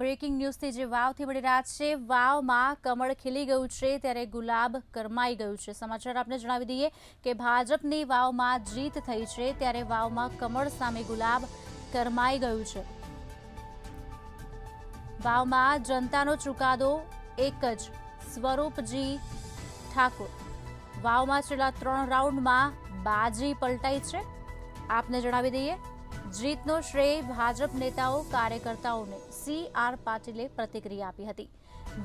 Breaking ન્યૂઝથી જે વાવથી મળી રહ્યા છે, વાવમાં કમળ ખીલી ગયું છે ત્યારે ગુલાબ કરમાઈ ગયું છે। સમાચાર આપને જણાવી દઈએ કે ભાજપની વાવમાં જીત થઈ છે ત્યારે વાવમાં કમળ સામે ગુલાબ કરમાઈ ગયું છે। વાવમાં જનતાનો ચુકાદો એક જ, સ્વરૂપજી ઠાકોર। વાવમાં છેલ્લા 3 રાઉન્ડમાં બાજી પલટાઈ છે। આપને જણાવી દઈએ જીતનો શ્રેય ભાજપ નેતાઓ કાર્યકર્તાઓને CR પાટીલે પ્રતિક્રિયા આપી હતી।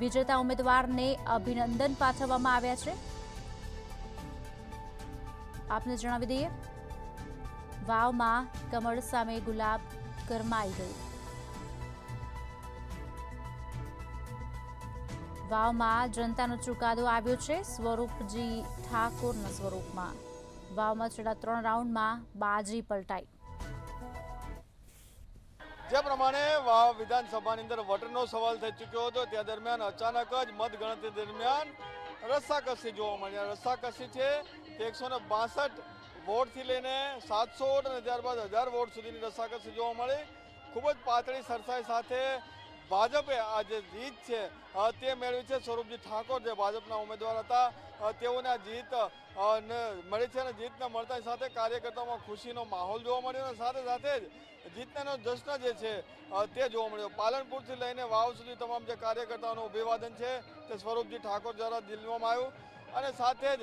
વિજેતા ઉમેદવારને અભિનંદન પાઠવવામાં આવ્યા છે। આપને જણાવી દઈએ વાવમાં કમળ સામે ગુલાબ કરમાઈ ગયું। વાવમાં જનતાનો ચુકાદો આવ્યો છે સ્વરૂપજી ઠાકોરના સ્વરૂપમાં। વાવમાં છેલ્લા 3 રાઉન્ડમાં બાજી પલટાઈ। જે પ્રમાણે વાવ વિધાનસભાની અંદર વોટનો સવાલ થઈ ચૂક્યો હતો તે દરમિયાન અચાનક જ મતગણતરી દરમિયાન રસ્સાકસી જોવા મળી। રસ્સાકસી છે તે 162 વોટથી લઈને 700 વોટ અને ત્યારબાદ 1000 વોટ સુધીની રસ્સાકસી જોવા મળી। ખૂબ જ પાતળી સરસાઈ સાથે ભાજપે આ જે જીત છે તે મેળવી છે। સ્વરૂપજી ઠાકોર જે ભાજપના ઉમેદવાર હતા તેઓને આ જીત મળી છે અને જીતને મળતા સાથે કાર્યકર્તાઓમાં ખુશીનો માહોલ જોવા મળ્યો અને સાથે સાથે જ જીતનો જશ્ન જે છે તે જોવા મળ્યો। પાલનપુરથી લઈને વાવ સુધી તમામ જે કાર્યકર્તાઓનું અભિવાદન છે તે સ્વરૂપજી ઠાકોર દ્વારા દિલવામાં આવ્યું અને સાથે જ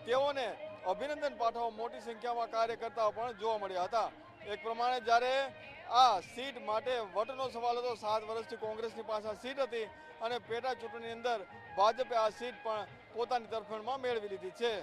તેઓને અભિનંદન પાઠવવા મોટી સંખ્યામાં કાર્યકર્તાઓ પણ જોવા મળ્યા હતા। એક પ્રમાણે જ્યારે આ સીટ માટે વટનો સવાલ હતો, 7 વર્ષથી કોંગ્રેસની પાસે સીટ હતી અને પેટા ચૂંટણીની અંદર ભાજપે આ સીટ પણ પોતાની તરફેણમાં મેળવી લીધી છે।